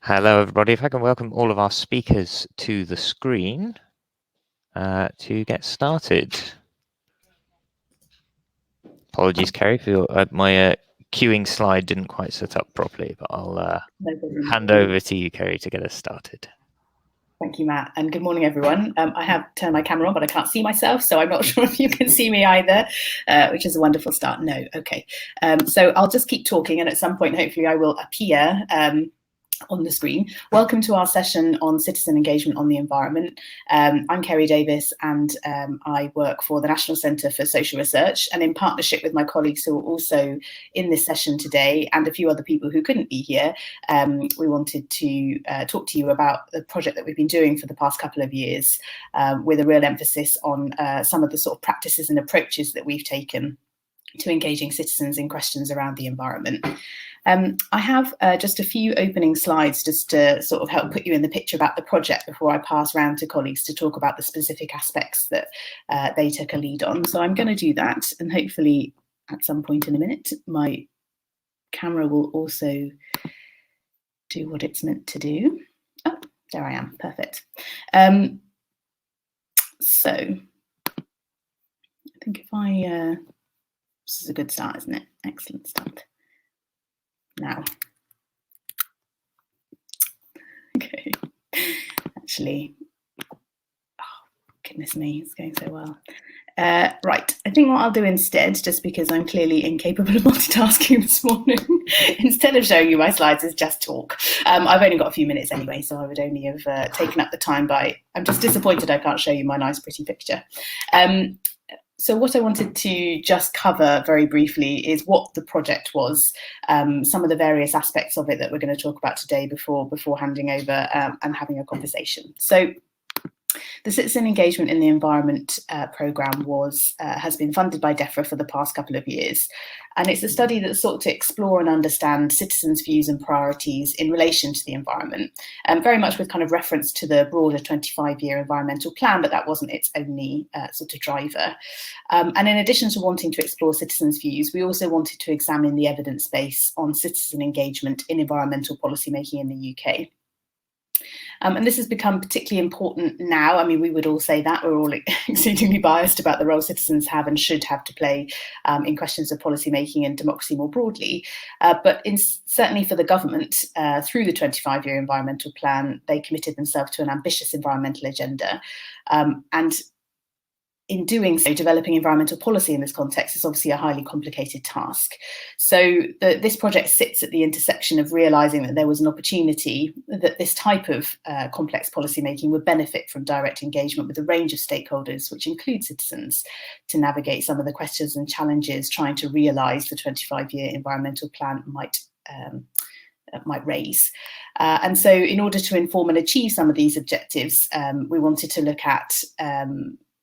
Hello, everybody. If I can welcome all of our speakers to the screen to get started. Apologies, Kerry, for my queuing slide didn't quite set up properly, but I'll hand over to you, Kerry, to get us started. Thank you, Matt, and good morning, everyone. I have turned my camera on, but I can't see myself, so I'm not sure if you can see me either, which is a wonderful start. No, okay. So I'll just keep talking, and at some point, hopefully, I will appear on the screen. Welcome to our session on citizen engagement on the environment. I'm Kerry Davis, and I work for the National Centre for Social Research, and in partnership with my colleagues who are also in this session today, and a few other people who couldn't be here, we wanted to talk to you about the project that we've been doing for the past couple of years, with a real emphasis on some of the sort of practices and approaches that we've taken to engaging citizens in questions around the environment. I have just a few opening slides just to sort of help put you in the picture about the project before I pass round to colleagues to talk about the specific aspects that they took a lead on. So I'm going to do that, and hopefully at some point in a minute my camera will also do what it's meant to do. Oh, there I am, perfect. So I think if I, this is a good start, isn't it? Excellent start. Now, okay, actually, oh, goodness me, it's going so well. Right, I think what I'll do instead, just because I'm clearly incapable of multitasking this morning, instead of showing you my slides, is just talk. I've only got a few minutes anyway, so I would only have taken up the time by, I'm just disappointed I can't show you my nice pretty picture. So what I wanted to just cover very briefly is what the project was, some of the various aspects of it that we're going to talk about today before handing over and having a conversation. So the Citizen Engagement in the Environment programme has been funded by DEFRA for the past couple of years. And it's a study that sought to explore and understand citizens' views and priorities in relation to the environment, very much with kind of reference to the broader 25-year environmental plan, but that wasn't its only sort of driver. And in addition to wanting to explore citizens' views, we also wanted to examine the evidence base on citizen engagement in environmental policymaking in the UK. And this has become particularly important now. I mean, we would all say that. We're all exceedingly biased about the role citizens have and should have to play in questions of policymaking and democracy more broadly. But certainly for the government, through the 25-year environmental plan, they committed themselves to an ambitious environmental agenda. And in doing so, developing environmental policy in this context is obviously a highly complicated task. So this project sits at the intersection of realising that there was an opportunity that this type of complex policymaking would benefit from direct engagement with a range of stakeholders, which include citizens, to navigate some of the questions and challenges trying to realise the 25-year environmental plan might raise. And so in order to inform and achieve some of these objectives, we wanted to look at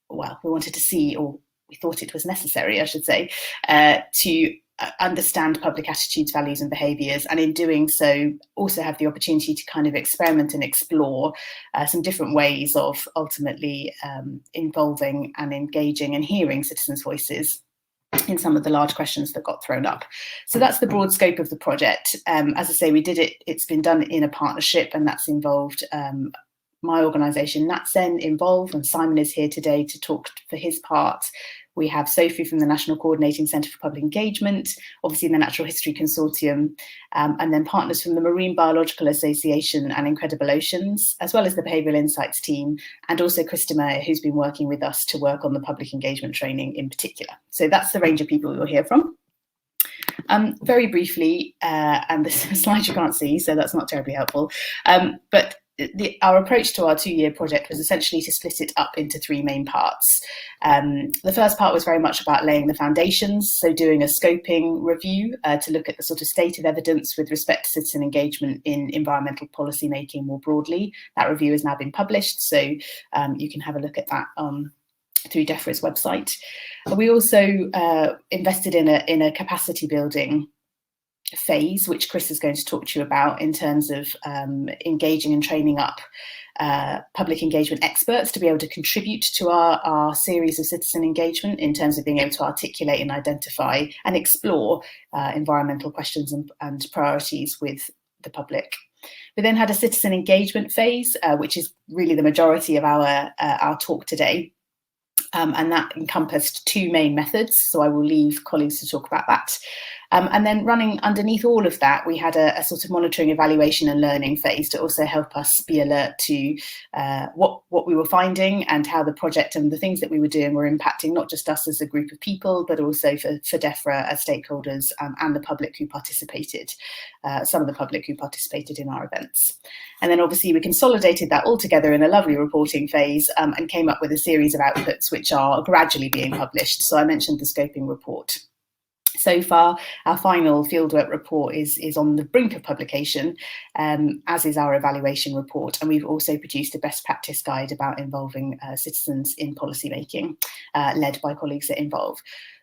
we wanted to see, or we thought it was necessary, I should say, to understand public attitudes, values and behaviours, and in doing so also have the opportunity to kind of experiment and explore some different ways of ultimately involving and engaging and hearing citizens' voices in some of the large questions that got thrown up. So that's the broad scope of the project. As I say, it's been done in a partnership, and that's involved my organisation, NatSen, involved, and Simon is here today to talk for his part. We have Sophie from the National Coordinating Centre for Public Engagement, obviously the Natural History Consortium, and then partners from the Marine Biological Association and Incredible Oceans, as well as the Behavioural Insights team, and also Krista Mayer, who's been working with us to work on the public engagement training in particular. So that's the range of people you'll hear from. Very briefly, and this is a slide you can't see, so that's not terribly helpful, but our approach to our 2-year project was essentially to split it up into 3 main parts. The first part was very much about laying the foundations, so doing a scoping review to look at the sort of state of evidence with respect to citizen engagement in environmental policy making more broadly. That review has now been published, so you can have a look at that through DEFRA's website. We also invested in a capacity building phase, which Chris is going to talk to you about, in terms of engaging and training up public engagement experts to be able to contribute to our series of citizen engagement in terms of being able to articulate and identify and explore environmental questions and priorities with the public. We then had a citizen engagement phase, which is really the majority of our talk today. And that encompassed 2 main methods, so I will leave colleagues to talk about that. And then running underneath all of that, we had a sort of monitoring, evaluation and learning phase to also help us be alert to what we were finding and how the project and the things that we were doing were impacting not just us as a group of people, but also for DEFRA as stakeholders and the public who participated, some of the public who participated in our events. And then obviously we consolidated that all together in a lovely reporting phase and came up with a series of outputs which are gradually being published. So I mentioned the scoping report. So far, our final fieldwork report is on the brink of publication, as is our evaluation report. And we've also produced a best practice guide about involving citizens in policymaking, led by colleagues at Involve.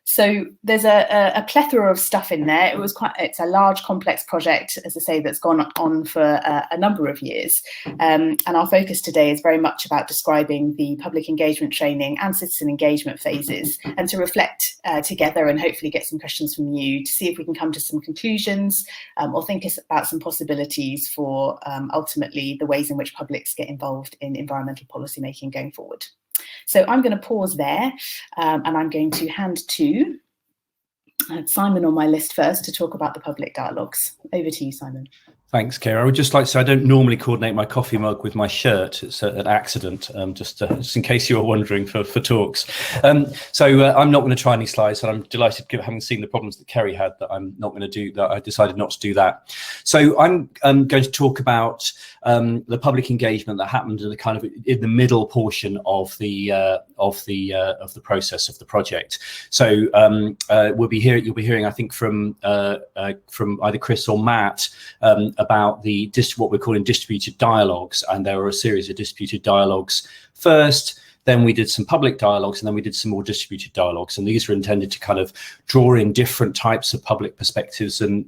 So there's a plethora of stuff in there. It's a large, complex project, as I say, that's gone on for a number of years. And our focus today is very much about describing the public engagement training and citizen engagement phases, and to reflect together and hopefully get some questions from you to see if we can come to some conclusions or think about some possibilities for ultimately the ways in which publics get involved in environmental policy making going forward. So I'm going to pause there and I'm going to hand to Simon on my list first to talk about the public dialogues. Over to you, Simon. Thanks, Kira. I would just like to say I don't normally coordinate my coffee mug with my shirt. It's an accident, just in case you were wondering for talks. So I'm not going to try any slides, and I'm delighted, having seen the problems that Kerry had, that I'm not going to do that. I decided not to do that. So I'm going to talk about the public engagement that happened in the middle portion of the process of the project. So you'll be hearing, I think, from either Chris or Matt about what we're calling distributed dialogues, and there were a series of distributed dialogues first. Then we did some public dialogues, and then we did some more distributed dialogues, and these were intended to kind of draw in different types of public perspectives and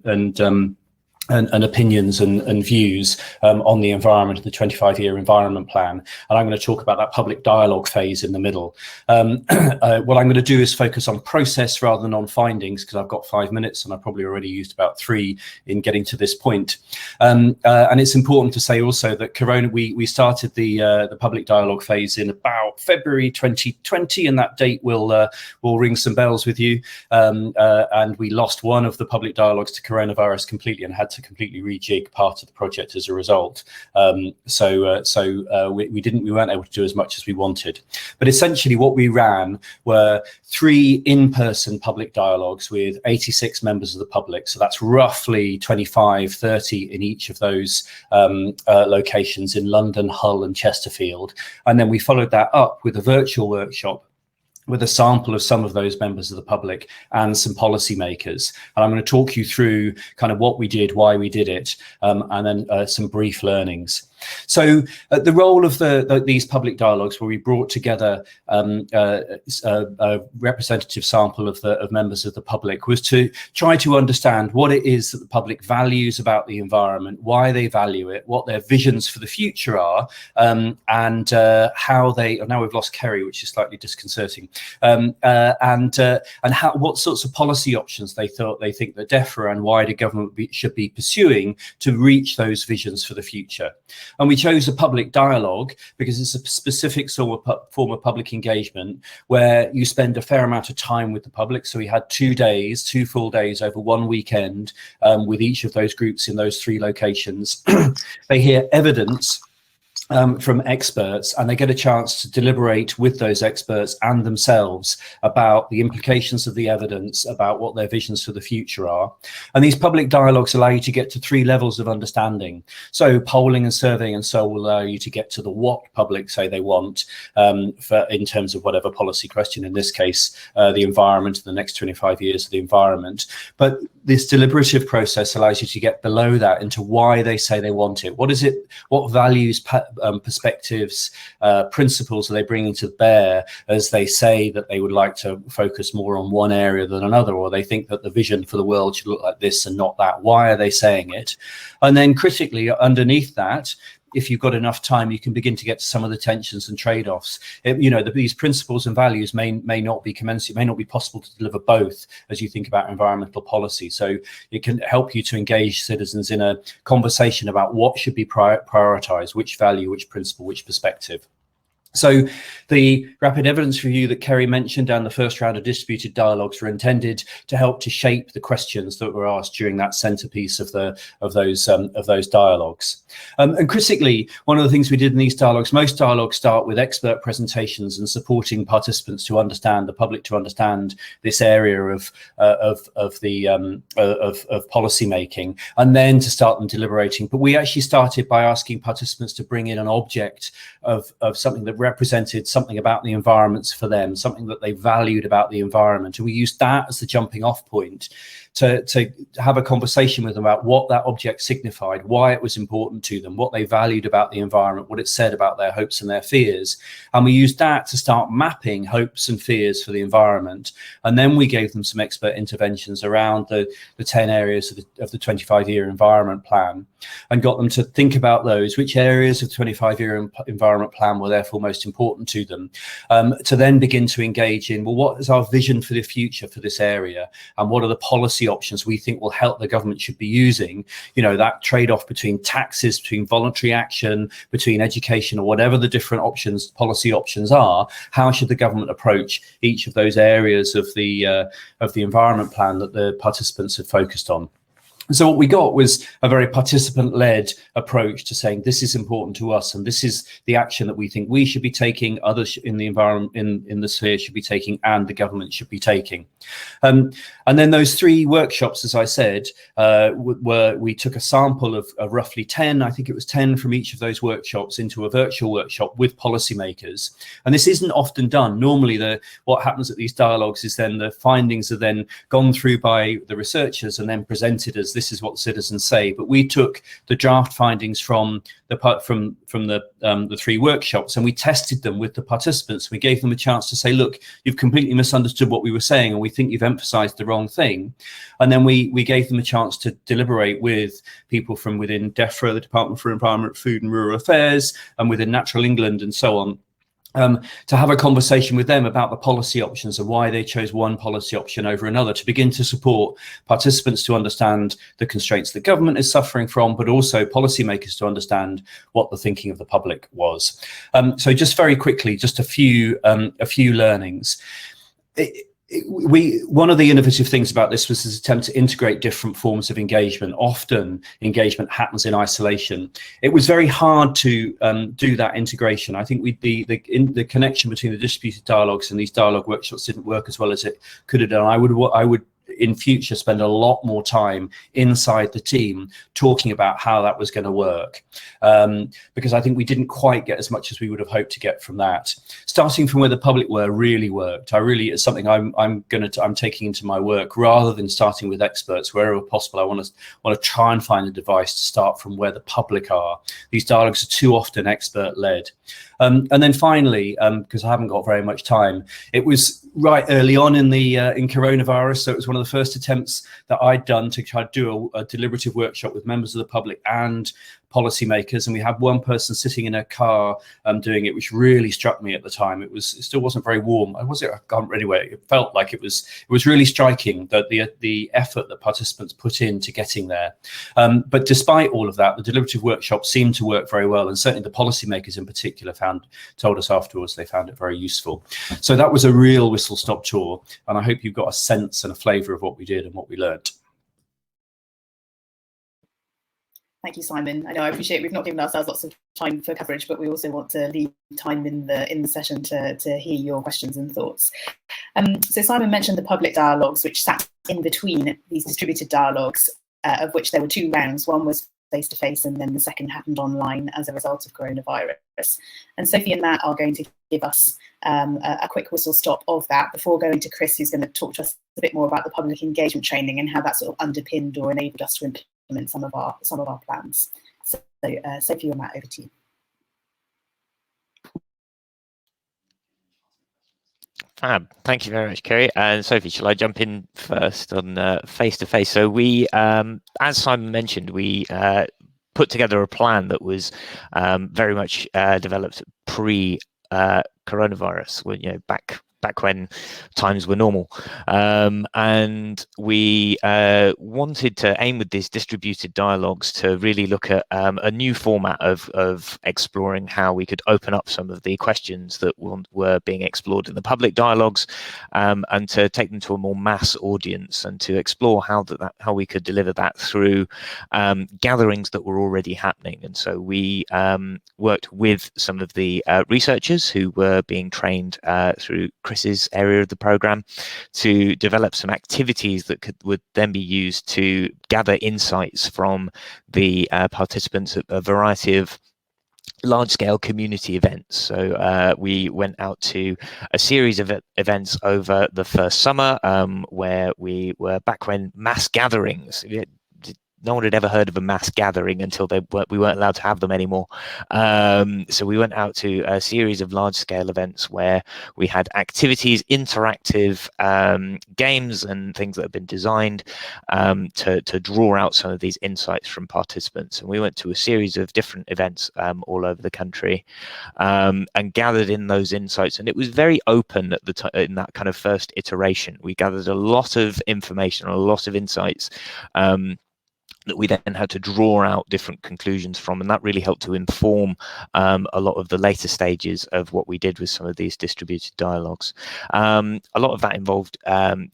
opinions and views on the environment, the 25-year environment plan. And I'm going to talk about that public dialogue phase in the middle. What I'm going to do is focus on process rather than on findings, because I've got 5 minutes and I've probably already used about 3 in getting to this point. And it's important to say also that we started the public dialogue phase in about February 2020, and that date will ring some bells with you. And we lost one of the public dialogues to coronavirus completely and had to completely rejig part of the project as a result. We weren't able to do as much as we wanted. But essentially what we ran were 3 in-person public dialogues with 86 members of the public. So that's roughly 25, 30 in each of those locations in London, Hull and Chesterfield. And then we followed that up with a virtual workshop with a sample of some of those members of the public and some policymakers. And I'm going to talk you through kind of what we did, why we did it, and then some brief learnings. So the role of these public dialogues, where we brought together a representative sample of members of the public, was to try to understand what it is that the public values about the environment, why they value it, what their visions for the future are, and how they. Now we've lost Kerry, which is slightly disconcerting. And what sorts of policy options they think that DEFRA and wider government should be pursuing to reach those visions for the future. And we chose a public dialogue because it's a specific form of public engagement where you spend a fair amount of time with the public. So we had 2 full days over one weekend with each of those groups in those 3 locations. They hear evidence from experts, and they get a chance to deliberate with those experts and themselves about the implications of the evidence, about what their visions for the future are. And these public dialogues allow you to get to 3 levels of understanding. So polling and surveying and so will allow you to get to the what public say they want in terms of whatever policy question, in this case, the environment, the next 25 years of the environment. But this deliberative process allows you to get below that into why they say they want it. What is it? What values, perspectives, principles are they bringing to bear as they say that they would like to focus more on one area than another, or they think that the vision for the world should look like this and not that? Why are they saying it? And then critically underneath that if you've got enough time, you can begin to get to some of the tensions and trade-offs. These principles and values may not be commensurate, may not be possible to deliver both as you think about environmental policy. So it can help you to engage citizens in a conversation about what should be prioritized, which value, which principle, which perspective. So the rapid evidence review that Kerry mentioned and the first round of distributed dialogues were intended to help to shape the questions that were asked during that centerpiece of those dialogues. And critically, one of the things we did in these dialogues, most dialogues start with expert presentations and supporting participants to understand, the public to understand this area of policy making, and then to start them deliberating. But we actually started by asking participants to bring in an object of something that represented something about the environments for them, something that they valued about the environment. And we used that as the jumping off point to have a conversation with them about what that object signified, why it was important to them, what they valued about the environment, what it said about their hopes and their fears. And we used that to start mapping hopes and fears for the environment. And then we gave them some expert interventions around the 10 areas of the 25-year environment plan, and got them to think about those, which areas of the 25-year environment plan were therefore most important to them, to then begin to engage in, well, what is our vision for the future for this area, and what are the policy options we think will help the government should be using, that trade-off between taxes, between voluntary action, between education, or whatever the different options, policy options are. How should the government approach each of those areas of the environment plan that the participants had focused on? So what we got was a very participant-led approach to saying this is important to us, and this is the action that we think we should be taking, others in the environment, in the sphere should be taking, and the government should be taking. And then those 3 workshops, as I said, we took a sample of roughly 10, I think it was 10 from each of those workshops into a virtual workshop with policymakers. And this isn't often done. Normally, what happens at these dialogues is then the findings are then gone through by the researchers and then presented as this is what the citizens say. But we took the draft findings from the 3 workshops, and we tested them with the participants. We gave them a chance to say, look, you've completely misunderstood what we were saying, and we think you've emphasized the wrong thing. And then we gave them a chance to deliberate with people from within DEFRA, the Department for Environment, Food and Rural Affairs, and within Natural England and so on, to have a conversation with them about the policy options and why they chose one policy option over another, to begin to support participants to understand the constraints the government is suffering from, but also policymakers to understand what the thinking of the public was. So just very quickly, just a few learnings. One of the innovative things about this was this attempt to integrate different forms of engagement. Often engagement happens in isolation. It was very hard to do that integration. I think the connection between the distributed dialogues and these dialogue workshops didn't work as well as it could have done. I would in future spend a lot more time inside the team talking about how that was going to work, because I think we didn't quite get as much as we would have hoped to get from that. Starting from where the public were really worked. It's something I'm taking into my work, rather than starting with experts. Wherever possible, I want to try and find a device to start from where the public are. These dialogues are too often expert led. And then finally, because I haven't got very much time, it was right early on in coronavirus, so it was one of the first attempts that I'd done to try to do a deliberative workshop with members of the public and policymakers, and we had one person sitting in a car doing it, which really struck me at the time. It still wasn't very warm. Was it? I can't really wait. It felt like it was really striking, that the effort that participants put into getting there. But despite all of that, the deliberative workshop seemed to work very well, and certainly the policymakers in particular told us afterwards they found it very useful. So that was a real whistle-stop tour, and I hope you've got a sense and a flavour of what we did and what we learnt. Thank you, Simon. I know I appreciate we've not given ourselves lots of time for coverage, but we also want to leave time in the session to hear your questions and thoughts. So Simon mentioned the public dialogues, which sat in between these distributed dialogues, of which there were 2 rounds. One was face-to-face, and then the second happened online as a result of coronavirus. And Sophie and Matt are going to give us a quick whistle-stop of that before going to Chris, who's going to talk to us a bit more about the public engagement training and how that sort of underpinned or enabled us to implement some of our plans. So Sophie and Matt, over to you. Fab. Thank you very much, Kerry. And Sophie, shall I jump in first on face-to-face? So we, as Simon mentioned, we put together a plan that was very much developed pre coronavirus, when, you know, back when times were normal, and we wanted to aim with these distributed dialogues to really look at a new format of exploring how we could open up some of the questions that were being explored in the public dialogues, and to take them to a more mass audience, and to explore how we could deliver that through gatherings that were already happening. And so we worked with some of the researchers who were being trained through Chris's area of the program to develop some activities that would then be used to gather insights from the participants at a variety of large-scale community events. So we went out to a series of events over the first summer, where we were back when mass gatherings, no one had ever heard of a mass gathering until we weren't allowed to have them anymore. So we went out to a series of large-scale events where we had activities, interactive games and things that have been designed to draw out some of these insights from participants. And we went to a series of different events all over the country, and gathered in those insights. And it was very open at the in that kind of first iteration. We gathered a lot of information, a lot of insights, that we then had to draw out different conclusions from, and that really helped to inform a lot of the later stages of what we did with some of these distributed dialogues. A lot of that involved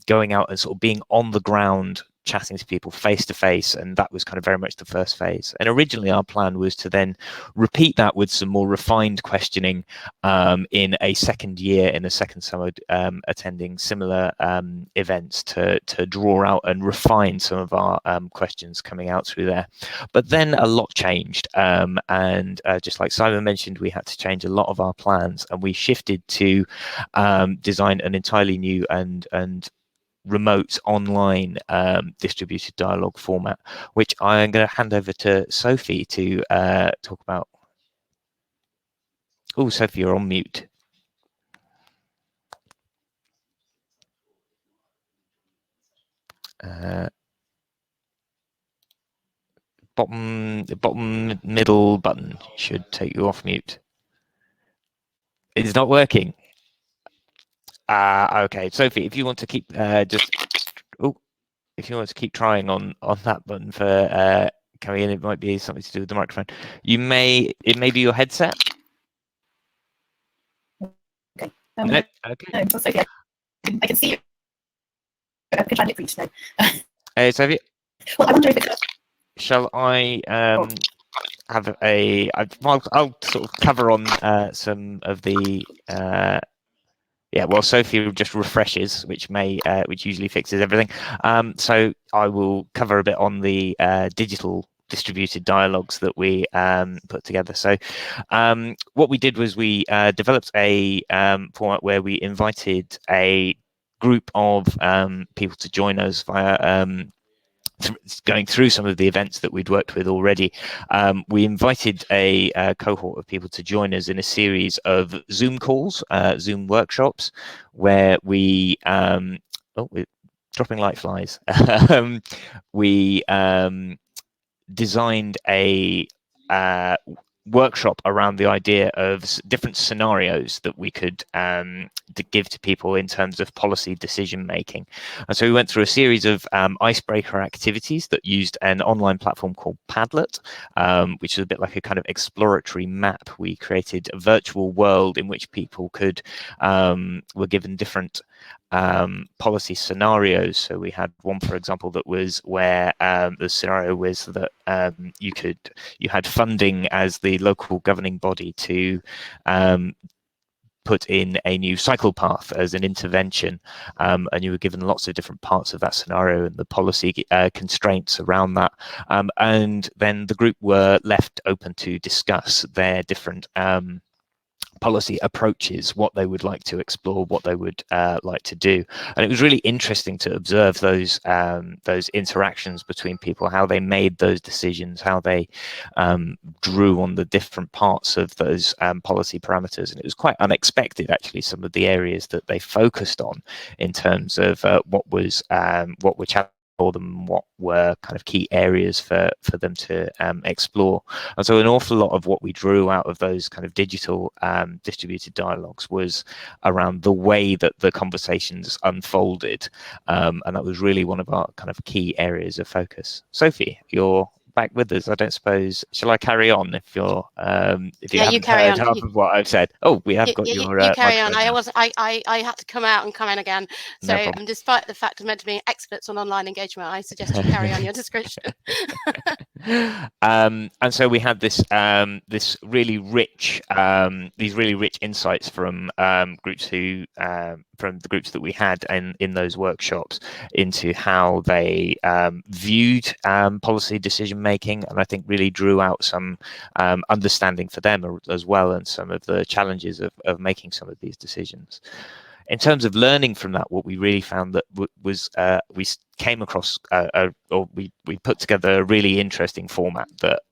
going out and sort of being on the ground, chatting to people face to face, and that was kind of very much the first phase. And originally our plan was to then repeat that with some more refined questioning in a second year, in a second summer, attending similar events to draw out and refine some of our questions coming out through there. But then a lot changed, and just like Simon mentioned, we had to change a lot of our plans, and we shifted to design an entirely new and remote online distributed dialogue format, which I'm going to hand over to Sophie to talk about. Oh, Sophie, you're on mute. The bottom middle button should take you off mute. It's not working. Okay, Sophie, if you want to keep if you want to keep trying on that button for coming in, it might be something to do with the microphone. It may be your headset. Okay. No, okay. No, Sophie, I can see you. I can try and look for you today. Sophie. Well, I wonder if it's... Shall I have a? I'll sort of cover on some of the. Yeah, well, Sophie just refreshes, which usually fixes everything. So I will cover a bit on the digital distributed dialogues that we put together. So what we did was we developed a format where we invited a group of people to join us via going through some of the events that we'd worked with already. We invited a cohort of people to join us in a series of Zoom calls, Zoom workshops, where we we're dropping like flies. We designed a workshop around the idea of different scenarios that we could give to people in terms of policy decision making. And so we went through a series of icebreaker activities that used an online platform called Padlet, which is a bit like a kind of exploratory map. We created a virtual world in which people were given different policy scenarios. So we had one, for example, that was where the scenario was that you had funding as the local governing body to put in a new cycle path as an intervention, and you were given lots of different parts of that scenario and the policy constraints around that, and then the group were left open to discuss their different policy approaches, what they would like to explore, what they would like to do. And it was really interesting to observe those interactions between people, how they made those decisions, how they drew on the different parts of those policy parameters. And it was quite unexpected, actually, some of the areas that they focused on in terms of what were them what were kind of key areas for them to explore. And so an awful lot of what we drew out of those kind of digital distributed dialogues was around the way that the conversations unfolded, and that was really one of our kind of key areas of focus. Sophie, you're back with us. I don't suppose, shall I carry on if you're if you haven't heard half of what I've said? Oh, we have got your you carry on. I had to come out and come in again, so despite the fact of meant to be experts on online engagement, I suggest you carry on your description. And so we had this this really rich these really rich insights from groups who from the groups that we had in those workshops into how they viewed policy decision making, and I think really drew out some understanding for them as well, and some of the challenges of making some of these decisions. In terms of learning from that, what we really found that was we came across or we put together a really interesting format that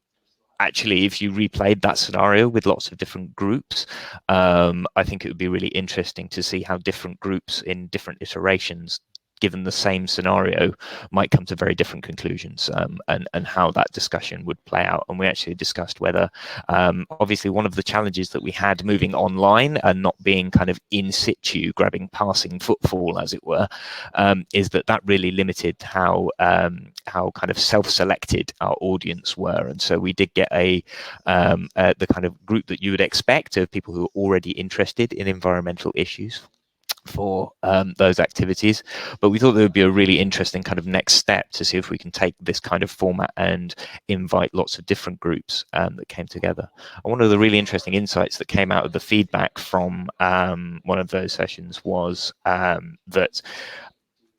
actually, if you replayed that scenario with lots of different groups, I think it would be really interesting to see how different groups in different iterations, given the same scenario, might come to very different conclusions, and how that discussion would play out. And we actually discussed whether, obviously, one of the challenges that we had moving online and not being kind of in situ, grabbing passing footfall, as it were, is that really limited how kind of self-selected our audience were. And so we did get the kind of group that you would expect of people who are already interested in environmental issues for those activities, but we thought there would be a really interesting kind of next step to see if we can take this kind of format and invite lots of different groups that came together. And one of the really interesting insights that came out of the feedback from one of those sessions was that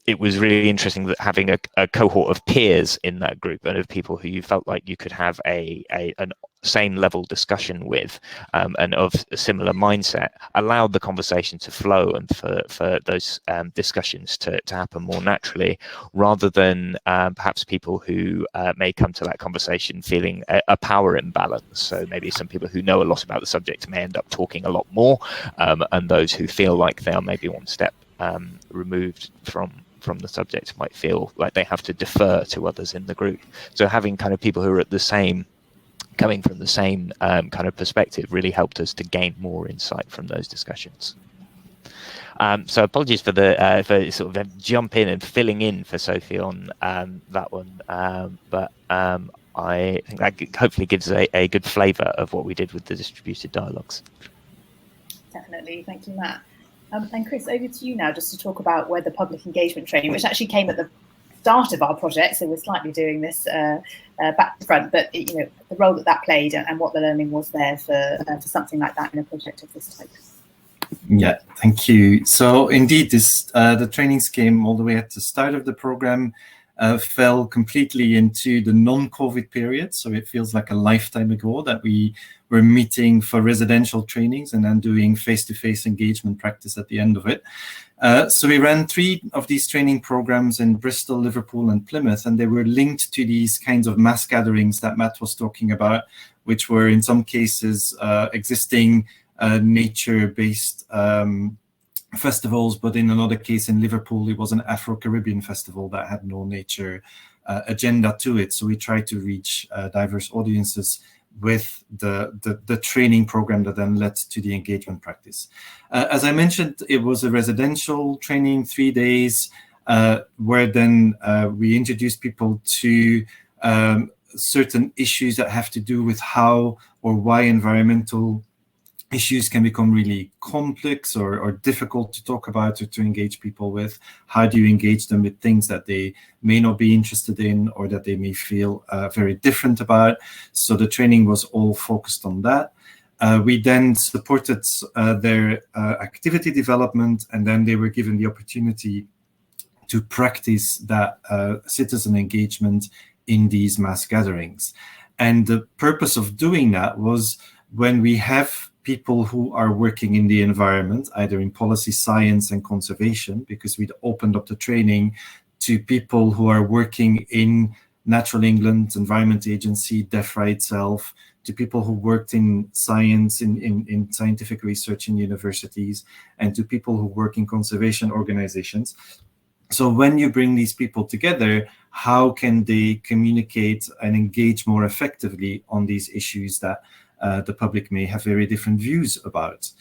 it was really interesting that having a cohort of peers in that group and of people who you felt like you could have an same level discussion with, and of a similar mindset, allowed the conversation to flow and for those discussions to happen more naturally, rather than perhaps people who may come to that conversation feeling a power imbalance. So maybe some people who know a lot about the subject may end up talking a lot more, and those who feel like they are maybe one step removed from the subject might feel like they have to defer to others in the group. So having kind of people who are coming from the same kind of perspective really helped us to gain more insight from those discussions. So apologies for the for sort of jump in and filling in for Sophie on that one, but I think that hopefully gives a good flavour of what we did with the distributed dialogues. Definitely, thank you, Matt. And Chris, over to you now, just to talk about where the public engagement training, which actually came at the start of our project, so we're slightly doing this back to front, but the role that played and what the learning was there for something like that in a project of this type. Yeah, thank you. So indeed, this the trainings came all the way at the start of the program, fell completely into the non-COVID period. So it feels like a lifetime ago that we were meeting for residential trainings and then doing face-to-face engagement practice at the end of it. So we ran 3 of these training programs in Bristol, Liverpool, and Plymouth, and they were linked to these kinds of mass gatherings that Matt was talking about, which were in some cases existing nature-based festivals, but in another case in Liverpool, it was an Afro-Caribbean festival that had no nature agenda to it. So we tried to reach diverse audiences with the training program that then led to the engagement practice. As I mentioned, it was a residential training, 3 days, where then we introduced people to certain issues that have to do with how or why environmental issues can become really complex or difficult to talk about or to engage people with. How do you engage them with things that they may not be interested in or that they may feel very different about? So the training was all focused on that. We then supported their activity development, and then they were given the opportunity to practice that citizen engagement in these mass gatherings. And the purpose of doing that was when we have people who are working in the environment, either in policy science and conservation, because we'd opened up the training to people who are working in Natural England, Environment Agency, DEFRA itself, to people who worked in science, in scientific research in universities, and to people who work in conservation organizations. So when you bring these people together, how can they communicate and engage more effectively on these issues that the public may have very different views about?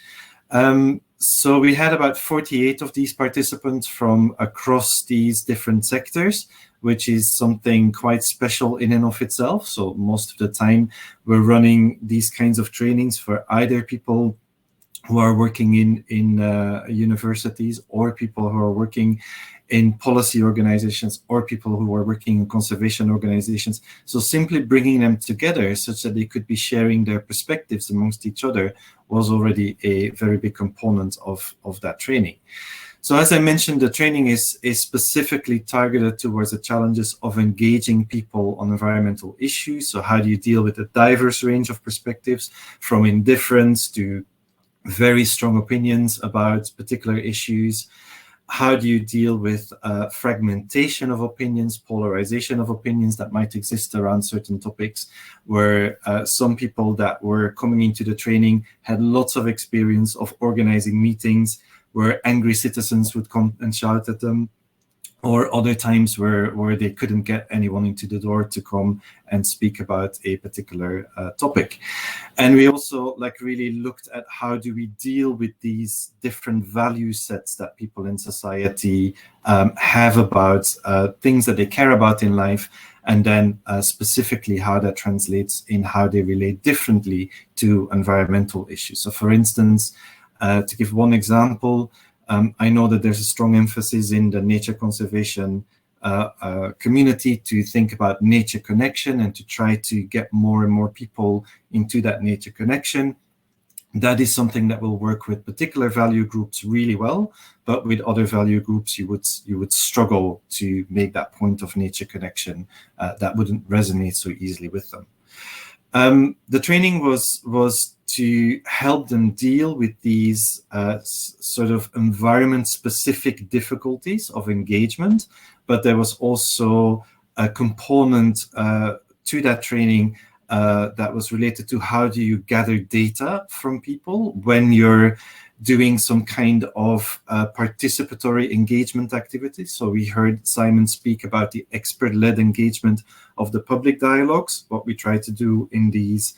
So we had about 48 of these participants from across these different sectors, which is something quite special in and of itself. So most of the time we're running these kinds of trainings for either people who are working in universities, or people who are working in policy organizations, or people who are working in conservation organizations. So simply bringing them together such that they could be sharing their perspectives amongst each other was already a very big component of that training. So as I mentioned, the training is specifically targeted towards the challenges of engaging people on environmental issues. So how do you deal with a diverse range of perspectives, from indifference to very strong opinions about particular issues? How do you deal with fragmentation of opinions, polarization of opinions that might exist around certain topics, where some people that were coming into the training had lots of experience of organizing meetings where angry citizens would come and shout at them, or other times where they couldn't get anyone into the door to come and speak about a particular topic. And we also really looked at how do we deal with these different value sets that people in society have about things that they care about in life, and then specifically how that translates in how they relate differently to environmental issues. So for instance, to give one example, I know that there's a strong emphasis in the nature conservation community to think about nature connection and to try to get more and more people into that nature connection. That is something that will work with particular value groups really well, but with other value groups you would struggle to make that point of nature connection. That wouldn't resonate so easily with them. The training was to help them deal with these sort of environment-specific difficulties of engagement, but there was also a component to that training that was related to how do you gather data from people when you're doing some kind of participatory engagement activity. So we heard Simon speak about the expert-led engagement of the public dialogues. What we try to do in these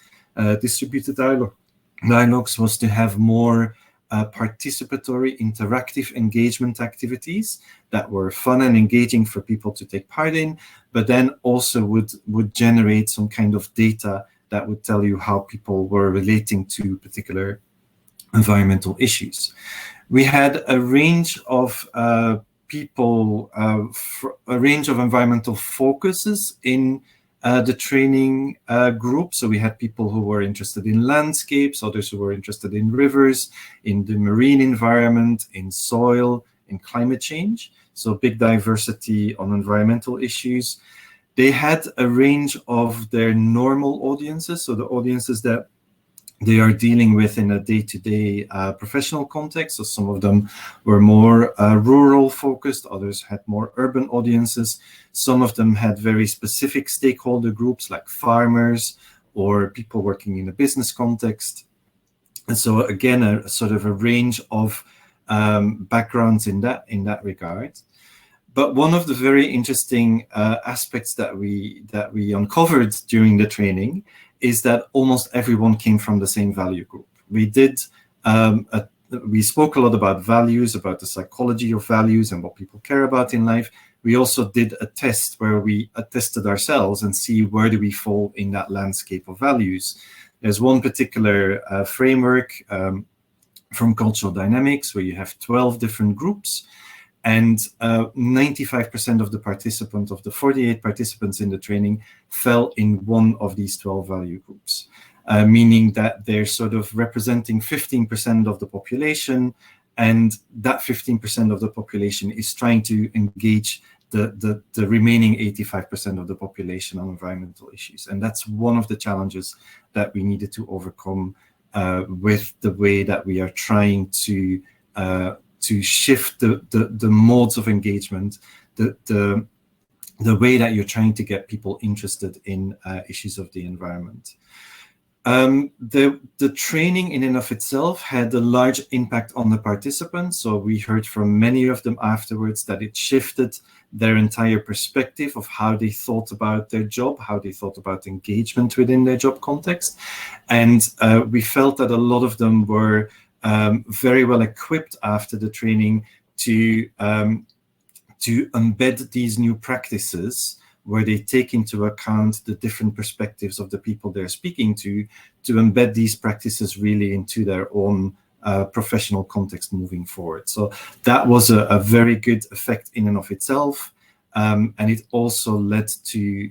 distributed dialogues was to have more participatory, interactive engagement activities that were fun and engaging for people to take part in, but then also would generate some kind of data that would tell you how people were relating to particular environmental issues. We had a range of people, a range of environmental focuses in the training group. So we had people who were interested in landscapes, others who were interested in rivers, in the marine environment, in soil, in climate change. So big diversity on environmental issues. They had a range of their normal audiences, so the audiences that they are dealing with in a day-to-day professional context. So some of them were more rural focused, others had more urban audiences. Some of them had very specific stakeholder groups like farmers or people working in a business context. And so again, a sort of a range of backgrounds in that regard. But one of the very interesting aspects that we uncovered during the training is that almost everyone came from the same value group. We spoke a lot about values, about the psychology of values and what people care about in life. We also did a test where we tested ourselves and see where do we fall in that landscape of values. There's one particular framework from cultural dynamics where you have 12 different groups, and 95% of the participants, of the 48 participants in the training, fell in one of these 12 value groups, meaning that they're sort of representing 15% of the population, and that 15% of the population is trying to engage the remaining 85% of the population on environmental issues. And that's one of the challenges that we needed to overcome with the way that we are trying to shift the modes of engagement, the way that you're trying to get people interested in issues of the environment. The training in and of itself had a large impact on the participants. So we heard from many of them afterwards that it shifted their entire perspective of how they thought about their job, how they thought about engagement within their job context. And we felt that a lot of them were very well equipped after the training to embed these new practices, where they take into account the different perspectives of the people they're speaking to embed these practices really into their own professional context moving forward. So that was a very good effect in and of itself. And it also led to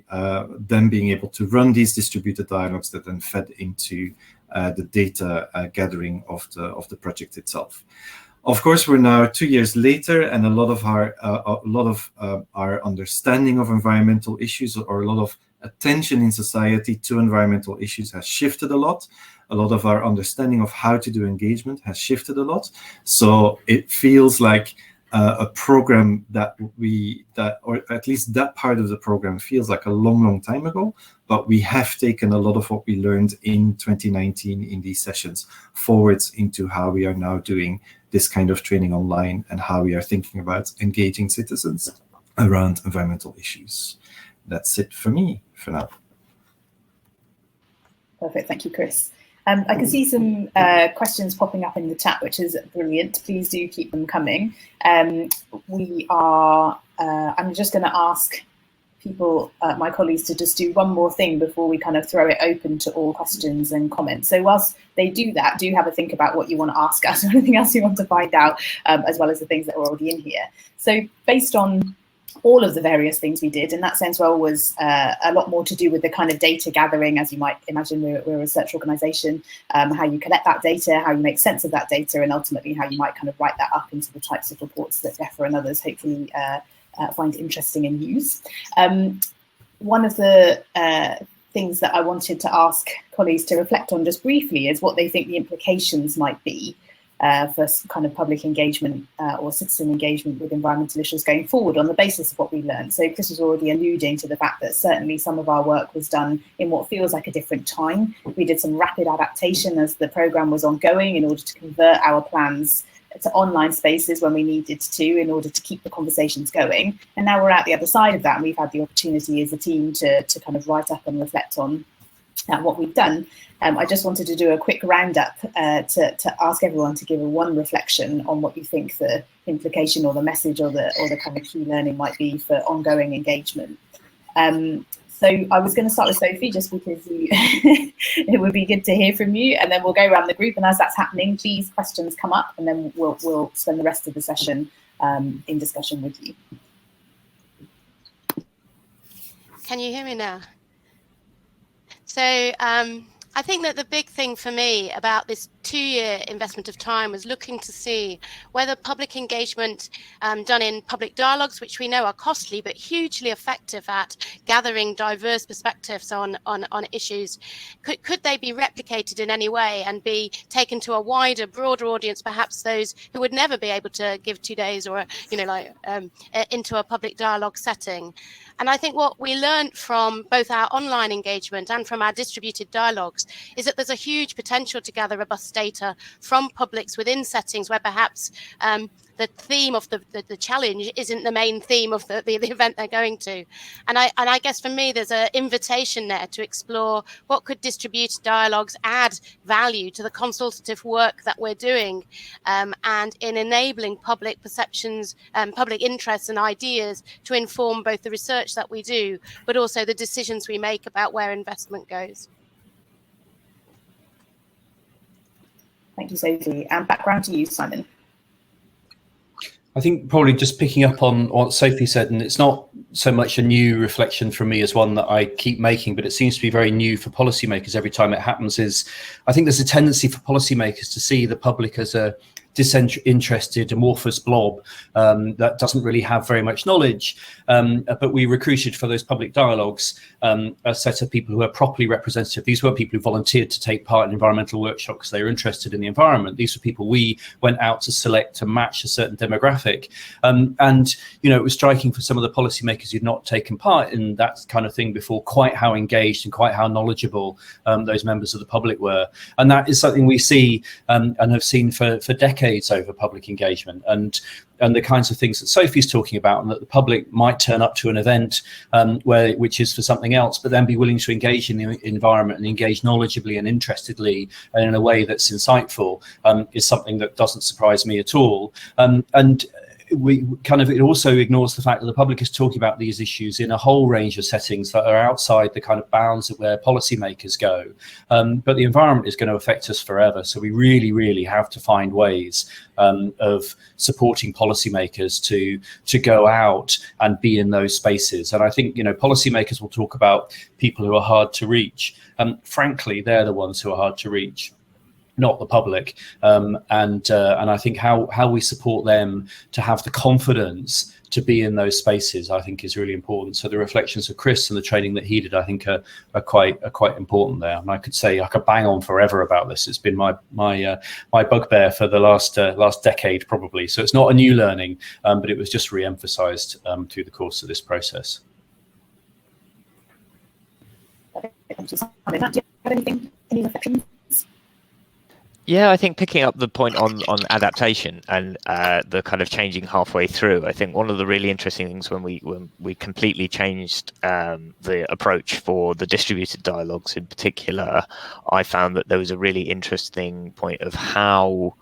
them being able to run these distributed dialogues that then fed into the data gathering of the project itself. Of course, we're now 2 years later, and a lot of our understanding of environmental issues, or a lot of attention in society to environmental issues, has shifted a lot. A lot of our understanding of how to do engagement has shifted a lot. So it feels like a program or at least that part of the program feels like a long, long time ago, but we have taken a lot of what we learned in 2019 in these sessions forwards into how we are now doing this kind of training online and how we are thinking about engaging citizens around environmental issues. That's it for me for now. Perfect, thank you, Chris. I can see some questions popping up in the chat, which is brilliant. Please do keep them coming. I'm just going to ask people, my colleagues, to just do one more thing before we kind of throw it open to all questions and comments. So whilst they do that, do have a think about what you want to ask us or anything else you want to find out, as well as the things that are already in here. So based on all of the various things we did, in that sense, role was a lot more to do with the kind of data gathering, as you might imagine. We're a research organisation, how you collect that data, how you make sense of that data, and ultimately how you might kind of write that up into the types of reports that DEFRA and others hopefully find interesting and use. One of the things that I wanted to ask colleagues to reflect on just briefly is what they think the implications might be for kind of public engagement or citizen engagement with environmental issues going forward on the basis of what we learned. So Chris was already alluding to the fact that certainly some of our work was done in what feels like a different time. We did some rapid adaptation as the programme was ongoing in order to convert our plans to online spaces when we needed to in order to keep the conversations going. And now we're at the other side of that, and we've had the opportunity as a team to kind of write up and reflect on what we've done. I just wanted to do a quick roundup to ask everyone to give a one reflection on what you think the implication or the message or the kind of key learning might be for ongoing engagement. So I was going to start with Sophie, just because it would be good to hear from you, and then we'll go around the group. And as that's happening, please questions come up, and then we'll spend the rest of the session in discussion with you. Can you hear me now? So I think that the big thing for me about this 2-year investment of time was looking to see whether public engagement done in public dialogues, which we know are costly but hugely effective at gathering diverse perspectives on issues, could they be replicated in any way and be taken to a wider, broader audience, perhaps those who would never be able to give 2 days or into a public dialogue setting. And I think what we learned from both our online engagement and from our distributed dialogues is that there's a huge potential to gather robust data from publics within settings where perhaps the theme of the challenge isn't the main theme of the event they're going to. And I guess for me, there's an invitation there to explore what could distributed dialogues add value to the consultative work that we're doing, and in enabling public perceptions, public interests and ideas to inform both the research that we do, but also the decisions we make about where investment goes. Thank you, Sophie. And background to you, Simon. I think probably just picking up on what Sophie said, and it's not so much a new reflection from me as one that I keep making, but it seems to be very new for policymakers every time it happens, is I think there's a tendency for policymakers to see the public as a disinterested, amorphous blob that doesn't really have very much knowledge. But we recruited for those public dialogues a set of people who are properly representative. These were people who volunteered to take part in environmental workshops because they were interested in the environment. These were people we went out to select to match a certain demographic. And, it was striking for some of the policymakers who'd not taken part in that kind of thing before, quite how engaged and quite how knowledgeable those members of the public were. And that is something we see and have seen for decades over public engagement, and the kinds of things that Sophie's talking about, and that the public might turn up to an event which is for something else, but then be willing to engage in the environment and engage knowledgeably and interestedly and in a way that's insightful, is something that doesn't surprise me at all. And it also ignores the fact that the public is talking about these issues in a whole range of settings that are outside the kind of bounds of where policymakers go. But the environment is going to affect us forever. So we really, really have to find ways of supporting policymakers to go out and be in those spaces. And I think, policymakers will talk about people who are hard to reach. Frankly, they're the ones who are hard to reach, not the public, and I think how we support them to have the confidence to be in those spaces, I think, is really important. So the reflections of Chris and the training that he did, I think, are quite important there. And I could bang on forever about this. It's been my bugbear for the last decade probably. So it's not a new learning, but it was just re-emphasized through the course of this process. Do you have any reflections? Yeah, I think picking up the point on adaptation and the kind of changing halfway through, I think one of the really interesting things when we completely changed the approach for the distributed dialogues in particular, I found that there was a really interesting point of how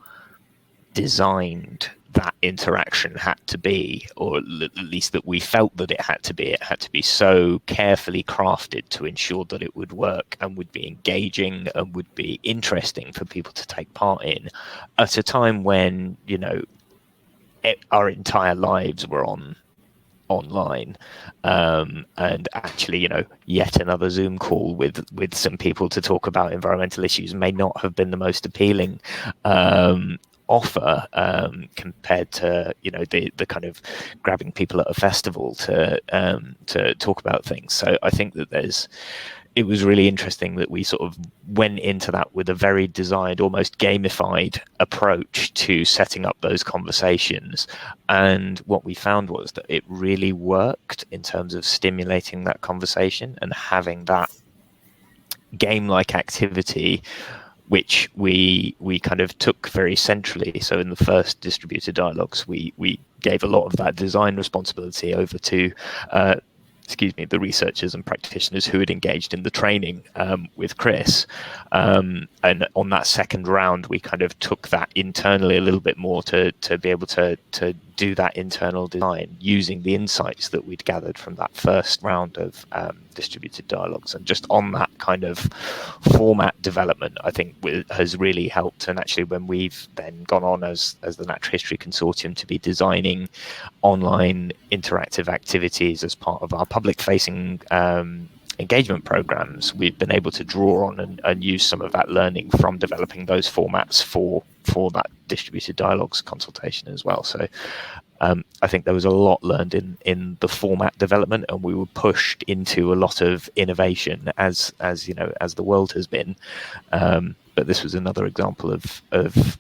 designed that interaction had to be, or at least that we felt that it had to be. It had to be so carefully crafted to ensure that it would work and would be engaging and would be interesting for people to take part in at a time when, our entire lives were online, and actually, yet another Zoom call with some people to talk about environmental issues may not have been the most appealing offer compared to the kind of grabbing people at a festival to talk about things. So I think that it was really interesting that we sort of went into that with a very designed, almost gamified approach to setting up those conversations. And what we found was that it really worked in terms of stimulating that conversation and having that game-like activity, which we kind of took very centrally. So in the first distributed dialogues, we gave a lot of that design responsibility over to the researchers and practitioners who had engaged in the training with Chris. And on that second round, we kind of took that internally a little bit more to be able to do that internal design using the insights that we'd gathered from that first round of distributed dialogues. And just on that kind of format development, I think has really helped. And actually, when we've then gone on as the Natural History Consortium to be designing online interactive activities as part of our public-facing engagement programs, we've been able to draw on and use some of that learning from developing those formats for that distributed dialogues consultation as well. So I think there was a lot learned in the format development, and we were pushed into a lot of innovation as the world has been. But this was another example of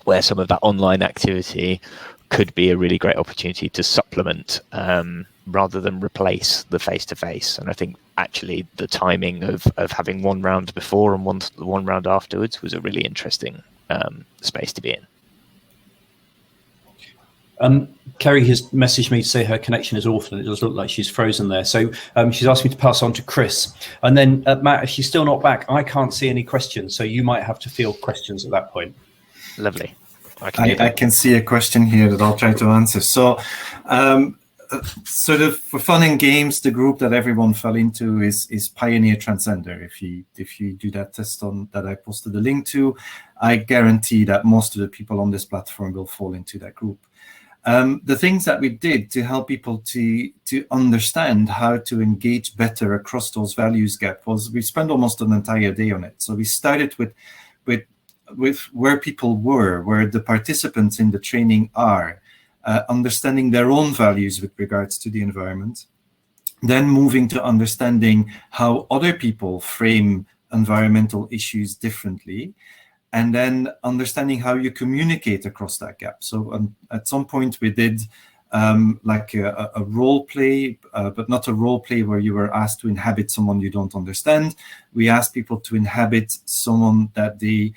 where some of that online activity could be a really great opportunity to supplement rather than replace the face-to-face. And I think actually the timing of having one round before and one round afterwards was a really interesting space to be in. Kerry has messaged me to say her connection is awful, and it does look like she's frozen there. So she's asked me to pass on to Chris. And then Matt, if she's still not back, I can't see any questions, so you might have to field questions at that point. Lovely. I can see a question here that I'll try to answer. So sort of for fun and games, the group that everyone fell into is Pioneer Transcender. If you do that test on that I posted a link to, I guarantee that most of the people on this platform will fall into that group. The things that we did to help people to understand how to engage better across those values gap was we spent almost an entire day on it. So we started with with where people were, where the participants in the training are, understanding their own values with regards to the environment, then moving to understanding how other people frame environmental issues differently, and then understanding how you communicate across that gap. So at some point we did like a role play, but not a role play where you were asked to inhabit someone you don't understand. We asked people to inhabit someone that they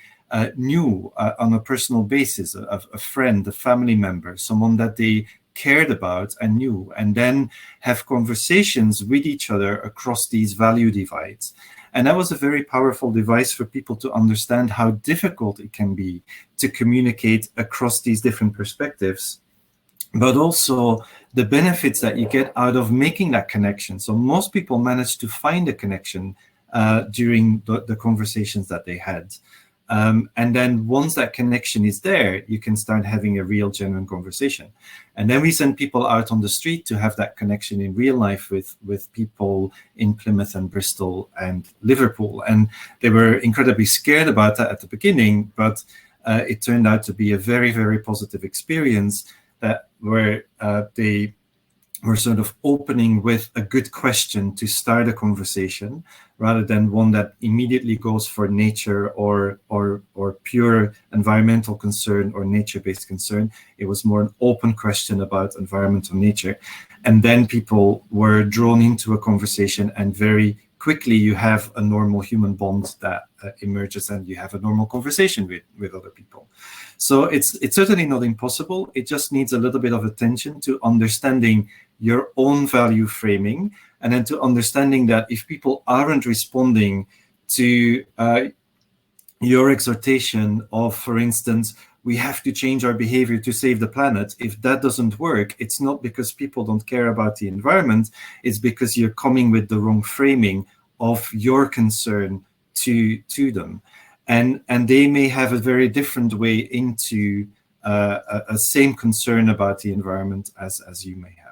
knew on a personal basis, a friend, a family member, someone that they cared about and knew, and then have conversations with each other across these value divides. And that was a very powerful device for people to understand how difficult it can be to communicate across these different perspectives, but also the benefits that you get out of making that connection. So most people managed to find a connection during the conversations that they had. And then once that connection is there, you can start having a real genuine conversation. And then we send people out on the street to have that connection in real life with people in Plymouth and Bristol and Liverpool. And they were incredibly scared about that at the beginning, but it turned out to be a very, very positive experience that where they were sort of opening with a good question to start a conversation, rather than one that immediately goes for nature or pure environmental concern or nature-based concern. It was more an open question about environmental nature. And then people were drawn into a conversation, and very quickly you have a normal human bond that emerges, and you have a normal conversation with other people. So it's certainly not impossible. It just needs a little bit of attention to understanding your own value framing, and then to understanding that if people aren't responding to your exhortation of, for instance, we have to change our behavior to save the planet, if that doesn't work, it's not because people don't care about the environment, it's because you're coming with the wrong framing of your concern to them. And they may have a very different way into a same concern about the environment as you may have.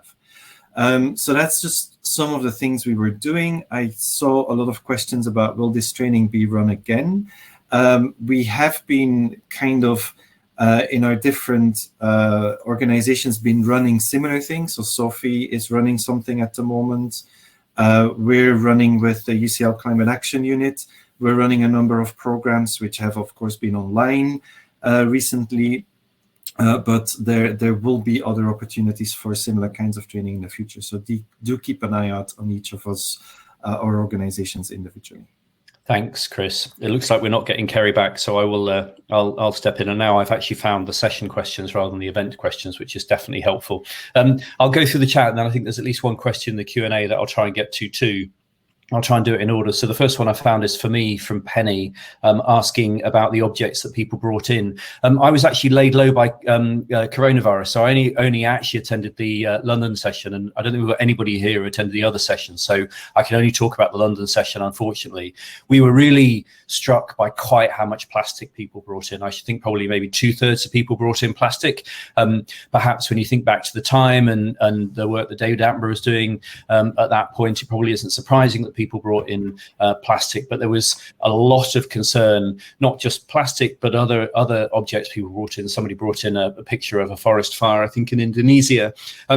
So that's just some of the things we were doing. I saw a lot of questions about, will this training be run again? We have been kind of, in our different organizations, been running similar things. So Sophie is running something at the moment. We're running with the UCL Climate Action Unit. We're running a number of programs which have, of course, been online recently. But there will be other opportunities for similar kinds of training in the future. So do keep an eye out on each of us or organizations individually. Thanks, Chris. It looks like we're not getting Kerry back, so I will. I'll step in. And now I've actually found the session questions rather than the event questions, which is definitely helpful. I'll go through the chat, and then I think there's at least one question in the Q&A that I'll try and get to too. I'll try and do it in order. So the first one I found is for me from Penny, asking about the objects that people brought in. I was actually laid low by coronavirus, so I only actually attended the London session, and I don't think we've got anybody here who attended the other session, so I can only talk about the London session, unfortunately. We were really struck by quite how much plastic people brought in. I should think probably maybe 2/3 of people brought in plastic. Perhaps when you think back to the time and the work that David Attenborough was doing at that point, it probably isn't surprising that people brought in plastic, but there was a lot of concern, not just plastic, but other objects people brought in. Somebody brought in a picture of a forest fire, I think in Indonesia,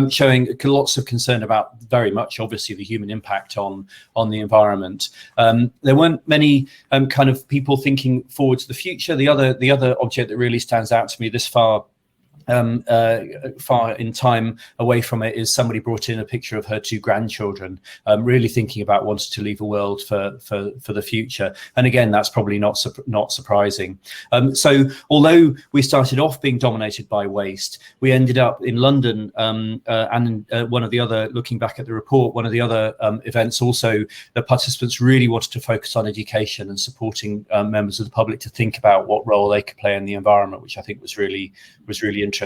showing lots of concern about very much, obviously, the human impact on the environment. There weren't many kind of people thinking forward to the future. The other object that really stands out to me this far in time away from it is somebody brought in a picture of her 2 grandchildren, really thinking about wanting to leave a world for the future. And again, that's probably not surprising. So although we started off being dominated by waste, we ended up in London and one of the other, looking back at the report, one of the other events also, the participants really wanted to focus on education and supporting members of the public to think about what role they could play in the environment, which I think was really interesting.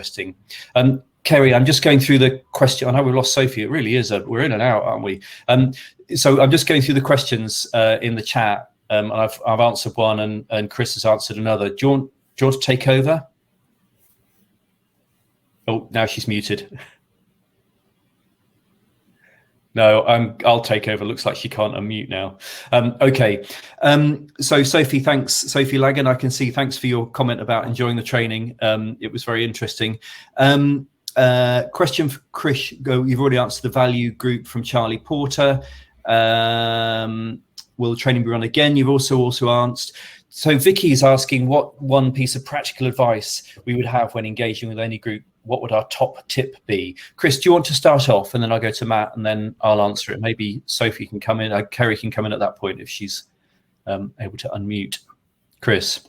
Kerry, I'm just going through the question. I know we've lost Sophie. It really is. We're in and out, aren't we? So I'm just going through the questions in the chat. I've answered one, and Chris has answered another. Do you want to take over? Oh, now she's muted. No, I'll take over. Looks like she can't unmute now. Okay. So Sophie, thanks. Sophie Lagan, I can see. Thanks for your comment about enjoying the training. It was very interesting. Question for Chris. You've already answered the value group from Charlie Porter. Will the training be run again? You've also asked. So Vicky is asking what one piece of practical advice we would have when engaging with any group. What would our top tip be? Chris, do you want to start off, and then I'll go to Matt, and then I'll answer it. Maybe Sophie can come in. Kerry can come in at that point if she's able to unmute. Chris.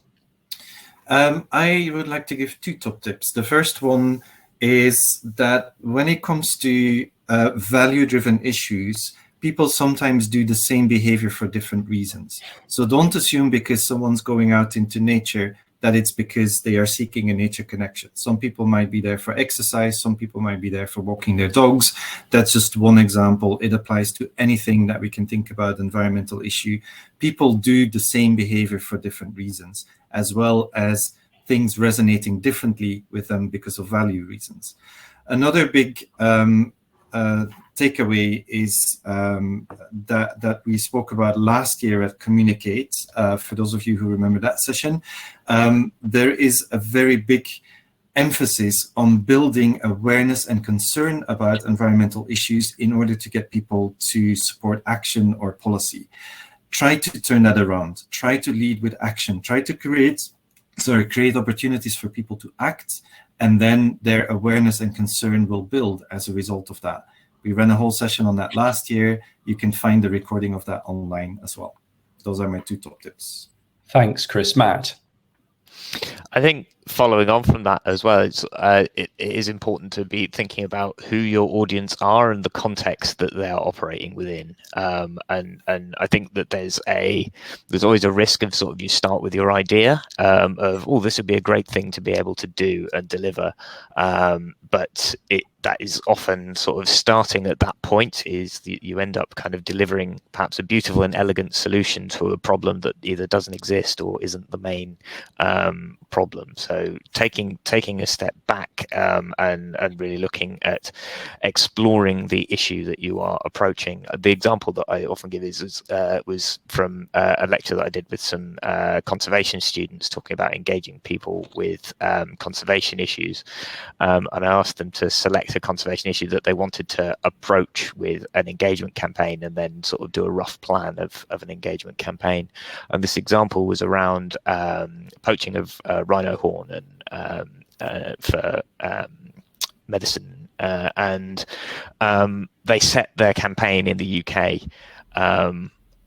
I would like to give 2 top tips. The first one is that when it comes to value-driven issues, people sometimes do the same behavior for different reasons. So don't assume because someone's going out into nature that it's because they are seeking a nature connection. Some people might be there for exercise, some people might be there for walking their dogs. That's just one example. It applies to anything that we can think about, environmental issue. People do the same behavior for different reasons, as well as things resonating differently with them because of value reasons. Another big takeaway is that we spoke about last year at Communicate. For those of you who remember that session, there is a very big emphasis on building awareness and concern about environmental issues in order to get people to support action or policy. Try to turn that around. Try to lead with action. Try to create opportunities for people to act, and then their awareness and concern will build as a result of that. We ran a whole session on that last year. You can find the recording of that online as well. Those are my 2 top tips. Thanks, Chris. Matt? I think following on from that as well, it is important to be thinking about who your audience are and the context that they are operating within. And I think that there's always a risk of sort of you start with your idea of, oh, this would be a great thing to be able to do and deliver. But that is often sort of starting at that point is you end up kind of delivering perhaps a beautiful and elegant solution to a problem that either doesn't exist or isn't the main problem. So taking a step back and really looking at exploring the issue that you are approaching. The example that I often give was from a lecture that I did with some conservation students talking about engaging people with conservation issues. And I asked them to select a conservation issue that they wanted to approach with an engagement campaign and then sort of do a rough plan of an engagement campaign. And this example was around poaching of rhino horn and for medicine. And they set their campaign in the UK.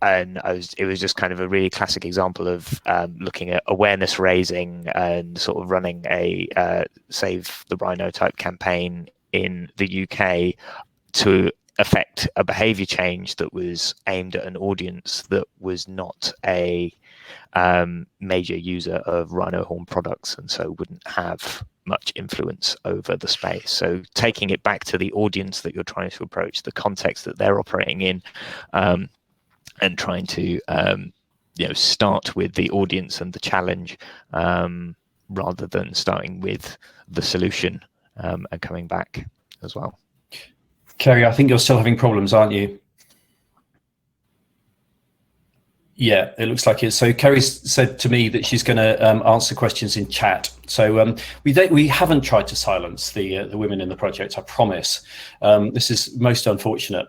And it was just kind of a really classic example of looking at awareness raising and sort of running a Save the Rhino type campaign in the UK to affect a behavior change that was aimed at an audience that was not a major user of rhino horn products and so wouldn't have much influence over the space. So taking it back to the audience that you're trying to approach, the context that they're operating in, and trying to start with the audience and the challenge rather than starting with the solution and coming back as well. Kerry, I think you're still having problems, aren't you? Yeah, it looks like it. So Kerry said to me that she's going to answer questions in chat. So we haven't tried to silence the women in the project, I promise. This is most unfortunate.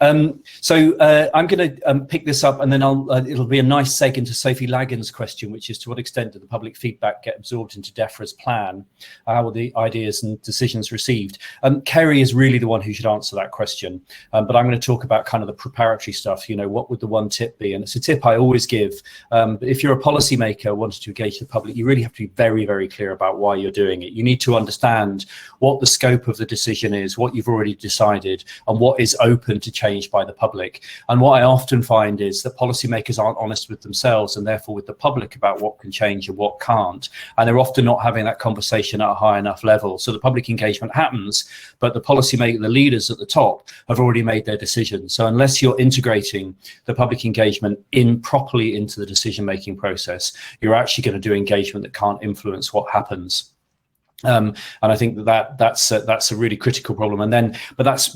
So I'm going to pick this up, and then it'll be a nice seg into Sophie Lagan's question, which is to what extent did the public feedback get absorbed into DEFRA's plan? How were the ideas and decisions received? Kerry is really the one who should answer that question. But I'm going to talk about kind of the preparatory stuff. What would the one tip be? And it's a tip I always give. If you're a policymaker wanting to engage the public, you really have to be very, very clear about why you're doing it. You need to understand what the scope of the decision is, what you've already decided, and what is open to change by the public. And what I often find is that policymakers aren't honest with themselves and therefore with the public about what can change and what can't. And they're often not having that conversation at a high enough level. So the public engagement happens, but the policymaker, the leaders at the top, have already made their decision. So unless you're integrating the public engagement properly into the decision-making process, you're actually going to do engagement that can't influence what happens. And I think that's a really critical problem. And then, but that's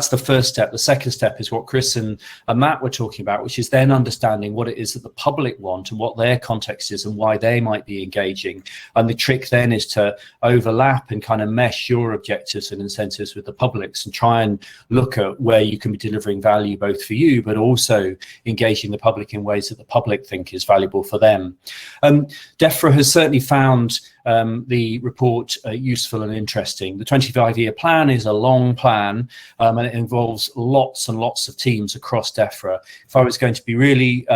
the first step. The second step is what Chris and Matt were talking about, which is then understanding what it is that the public want and what their context is and why they might be engaging. And the trick then is to overlap and kind of mesh your objectives and incentives with the public's, and try and look at where you can be delivering value both for you, but also engaging the public in ways that the public think is valuable for them. DEFRA has certainly found the report useful and interesting. The 25-year plan is a long plan, and it involves lots and lots of teams across DEFRA. If I was going to be really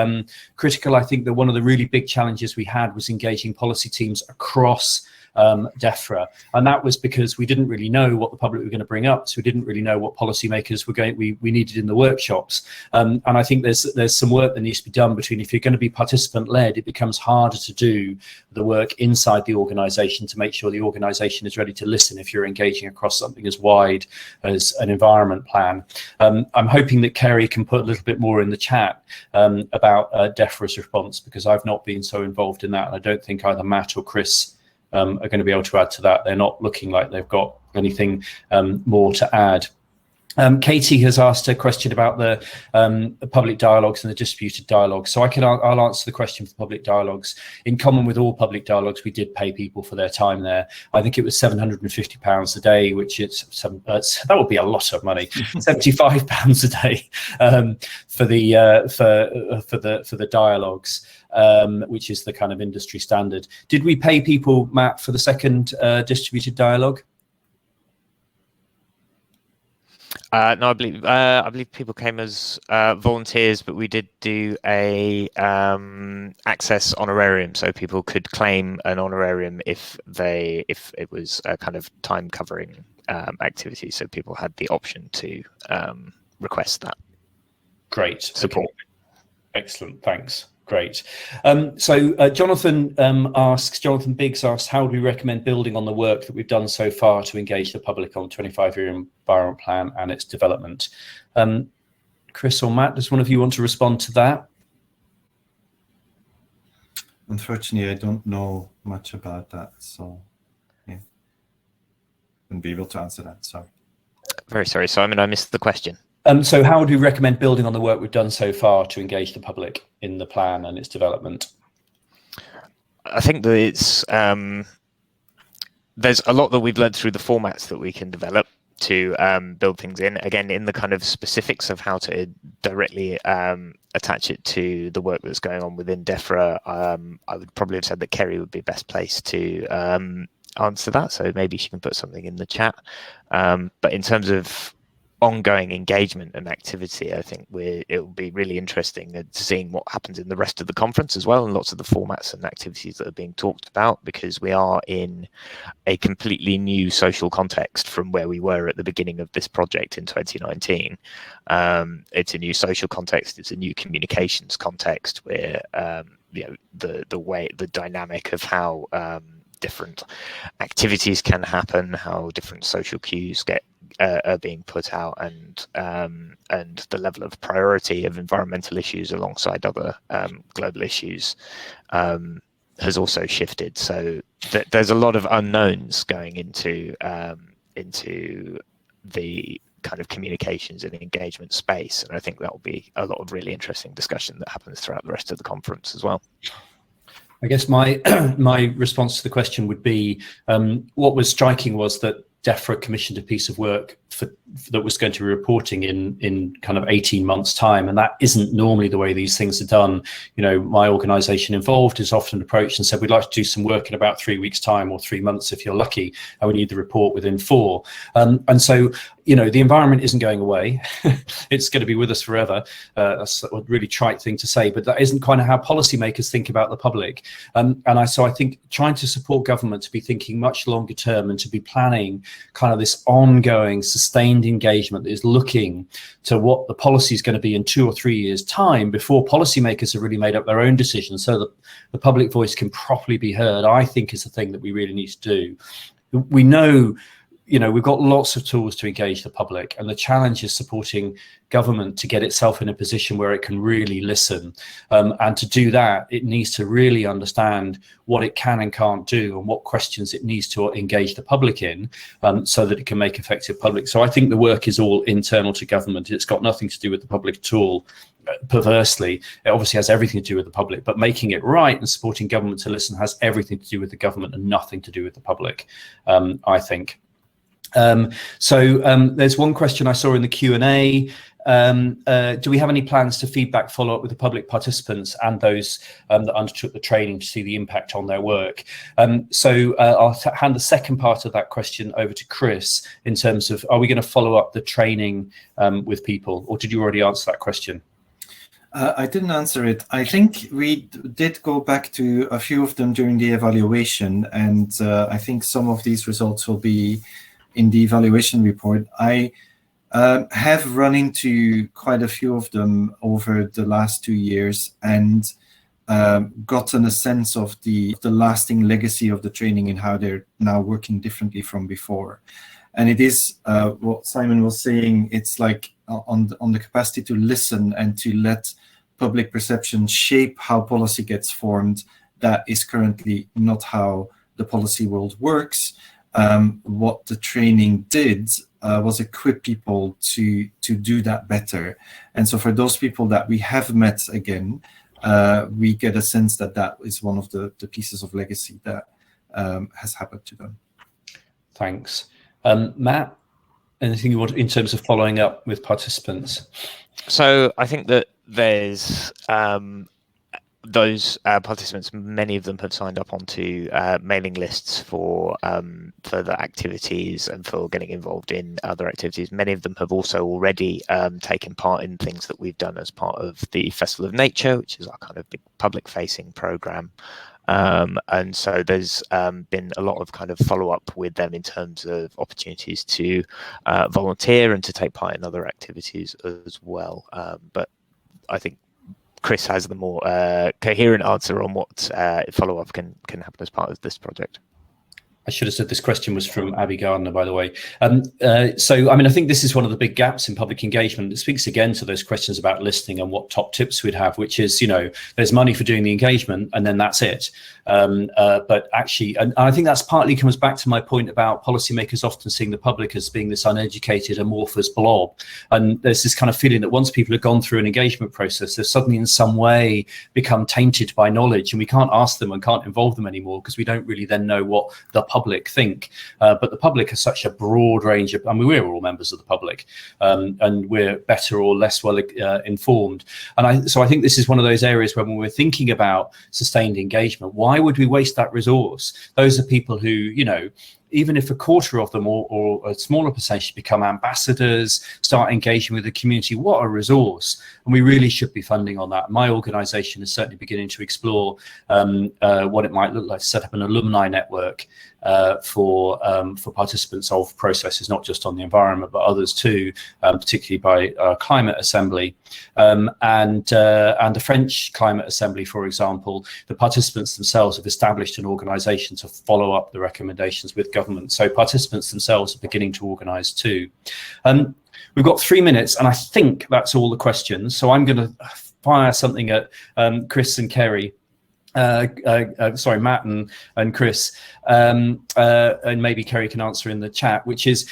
critical, I think that one of the really big challenges we had was engaging policy teams across DEFRA, and that was because we didn't really know what the public were going to bring up, so we didn't really know what policymakers were we needed in the workshops. And I think there's some work that needs to be done between, if you're going to be participant led, it becomes harder to do the work inside the organisation to make sure the organisation is ready to listen if you're engaging across something as wide as an environment plan. I'm hoping that Kerry can put a little bit more in the chat about DEFRA's response, because I've not been so involved in that, and I don't think either Matt or Chris are going to be able to add to that. They're not looking like they've got anything more to add. Katie has asked a question about the public dialogues and the distributed dialogues. So I'll answer the question for public dialogues. In common with all public dialogues, we did pay people for their time there. I think it was £750 a day, which that would be a lot of money. £75 a day for the dialogues. Which is the kind of industry standard. Did we pay people, Matt, for the second distributed dialogue? No, I believe people came as volunteers, but we did do a access honorarium, so people could claim an honorarium if it was a kind of time covering activity. So people had the option to request that. Great support. Okay. Excellent, thanks. Great. So Jonathan Biggs asks, how do we recommend building on the work that we've done so far to engage the public on the 25-year environment plan and its development? Chris or Matt, does one of you want to respond to that? Unfortunately, I don't know much about that, so yeah, wouldn't be able to answer that. Sorry. Very sorry, Simon, I missed the question. So how would we recommend building on the work we've done so far to engage the public in the plan and its development? I think that it's there's a lot that we've learned through the formats that we can develop to build things in. Again, in the kind of specifics of how to directly attach it to the work that's going on within DEFRA, I would probably have said that Kerry would be best placed to answer that. So maybe she can put something in the chat. But in terms of ongoing engagement and activity, I think it will be really interesting at seeing what happens in the rest of the conference as well, and lots of the formats and activities that are being talked about, because we are in a completely new social context from where we were at the beginning of this project in 2019. It's a new social context, it's a new communications context where the dynamic of how different activities can happen, how different social cues are being put out, and the level of priority of environmental issues alongside other global issues has also shifted. So there's a lot of unknowns going into the kind of communications and engagement space, and I think that will be a lot of really interesting discussion that happens throughout the rest of the conference as well. I guess my response to the question would be, what was striking was that DEFRA commissioned a piece of work that was going to be reporting in kind of 18 months time, and that isn't normally the way these things are done. You know, my organisation involved is often approached and said, we'd like to do some work in about 3 weeks time, or 3 months if you're lucky, and we need the report within 4. And so, you know, the environment isn't going away. It's going to be with us forever. That's a really trite thing to say, but that isn't kind of how policymakers think about the public. So I think trying to support government to be thinking much longer term and to be planning kind of this ongoing sustained engagement that is looking to what the policy is going to be in 2 or 3 years time before policymakers have really made up their own decisions, so that the public voice can properly be heard, I think is the thing that we really need to do. We know, you know, we've got lots of tools to engage the public, and the challenge is supporting government to get itself in a position where it can really listen. And to do that, it needs to really understand what it can and can't do and what questions it needs to engage the public in, so that it can make effective public. So I think the work is all internal to government. It's got nothing to do with the public at all. Perversely, it obviously has everything to do with the public, but making it right and supporting government to listen has everything to do with the government and nothing to do with the public, I think. There's one question I saw in the Q&A. Do we have any plans to feedback follow up with the public participants and those that undertook the training to see the impact on their work? I'll hand the second part of that question over to Chris in terms of, are we going to follow up the training with people, or did you already answer that question? I didn't answer it. I think we did go back to a few of them during the evaluation, and I think some of these results will be in the evaluation report. I have run into quite a few of them over the last 2 years and gotten a sense of the lasting legacy of the training and how they're now working differently from before. And it is what Simon was saying, it's like on the capacity to listen and to let public perception shape how policy gets formed. That is currently not how the policy world works. What the training did was equip people to do that better. And so for those people that we have met again, we get a sense that that is one of the pieces of legacy that has happened to them. Thanks. Matt, anything you want in terms of following up with participants? So I think that there's those participants, many of them have signed up onto mailing lists for further activities and for getting involved in other activities. Many of them have also already taken part in things that we've done as part of the Festival of Nature, which is our kind of big public-facing program. And so there's been a lot of kind of follow-up with them in terms of opportunities to volunteer and to take part in other activities as well. But I think Chris has the more coherent answer on what follow-up can happen as part of this project. I should have said this question was from Abby Gardner, by the way. So, I mean, I think this is one of the big gaps in public engagement. It speaks again to those questions about listening and what top tips we'd have, which is, you know, there's money for doing the engagement and then that's it. But actually, and I think that's partly comes back to my point about policymakers often seeing the public as being this uneducated, amorphous blob. And there's this kind of feeling that once people have gone through an engagement process, they've suddenly in some way become tainted by knowledge, and we can't ask them and can't involve them anymore because we don't really then know what the public think. But the public has such a broad range of, I mean, we're all members of the public, and we're better or less well informed. And so I think this is one of those areas where when we're thinking about sustained engagement, why would we waste that resource? Those are people who, you know, even if a quarter of them or a smaller percentage become ambassadors, start engaging with the community, what a resource. And we really should be funding on that. My organization is certainly beginning to explore what it might look like to set up an alumni network for participants of processes, not just on the environment, but others too, particularly by Climate Assembly. And the French Climate Assembly, for example, the participants themselves have established an organization to follow up the recommendations with government. So participants themselves are beginning to organize too. We've got 3 minutes, and I think that's all the questions. So I'm going to fire something at Chris and Kerry. Sorry, Matt and Chris, and maybe Kerry can answer in the chat, which is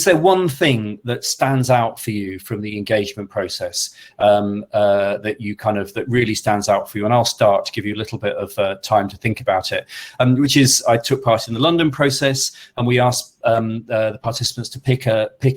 there one thing that stands out for you from the engagement process that really stands out for you? And I'll start to give you a little bit of time to think about it, which is I took part in the London process, and we asked the participants to pick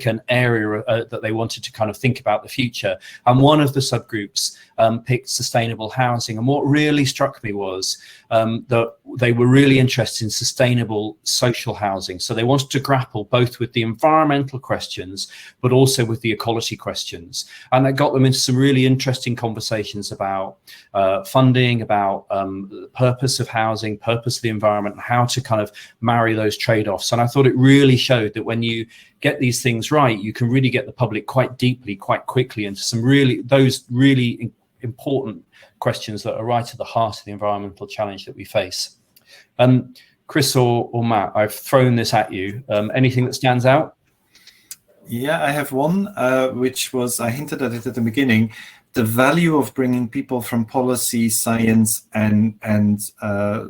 an area that they wanted to kind of think about the future, and one of the subgroups picked sustainable housing. And what really struck me was that they were really interested in sustainable social housing. So they wanted to grapple both with the environmental questions, but also with the ecology questions. And that got them into some really interesting conversations about funding, about the purpose of housing, purpose of the environment, and how to kind of marry those trade-offs. And I thought it really showed that when you get these things right, you can really get the public quite deeply, quite quickly into some really important questions that are right at the heart of the environmental challenge that we face. Chris or Matt, I've thrown this at you. Anything that stands out? Yeah, I have one, which was, I hinted at it at the beginning, the value of bringing people from policy, science, and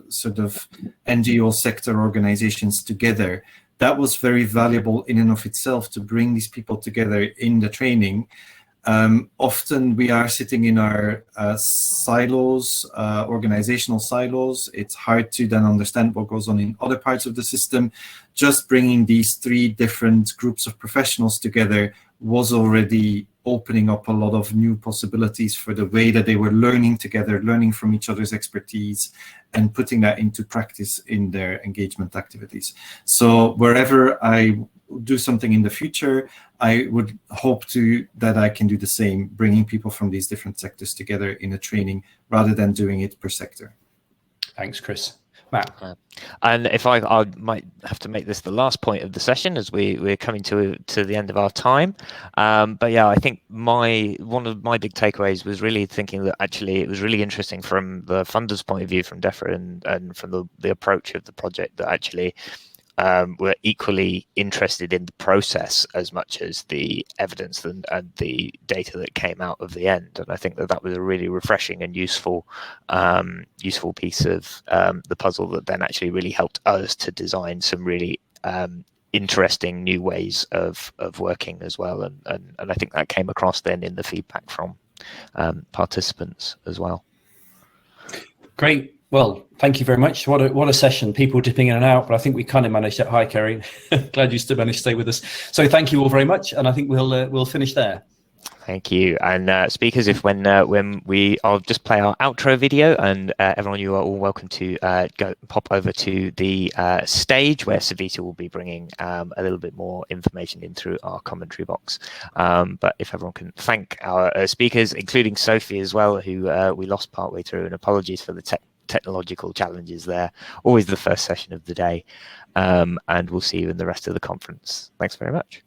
sort of NGO sector organizations together. That was very valuable in and of itself, to bring these people together in the training. Often we are sitting in our silos, organizational silos. It's hard to then understand what goes on in other parts of the system. Just bringing these three different groups of professionals together was already opening up a lot of new possibilities for the way that they were learning together, learning from each other's expertise, and putting that into practice in their engagement activities. So wherever I do something in the future, I would hope that I can do the same, bringing people from these different sectors together in a training rather than doing it per sector. Thanks, Chris. Matt. And if I might have to make this the last point of the session, as we're coming to the end of our time. But yeah, I think one of my big takeaways was really thinking that actually it was really interesting from the funders' point of view, from DEFRA and from the approach of the project, that actually we're equally interested in the process as much as the evidence and the data that came out of the end. And I think that was a really refreshing and useful piece of the puzzle that then actually really helped us to design some really interesting new ways of working as well. And I think that came across then in the feedback from participants as well. Great. Well, thank you very much. What a session. People dipping in and out, but I think we kind of managed it. Hi, Kerry. Glad you still managed to stay with us. So thank you all very much, and I think we'll finish there. Thank you. And speakers, I'll just play our outro video, and everyone, you are all welcome to pop over to the stage where Savita will be bringing a little bit more information in through our commentary box. But if everyone can thank our speakers, including Sophie as well, who we lost partway through, and apologies for the technological challenges there. Always the first session of the day. And we'll see you in the rest of the conference. Thanks very much.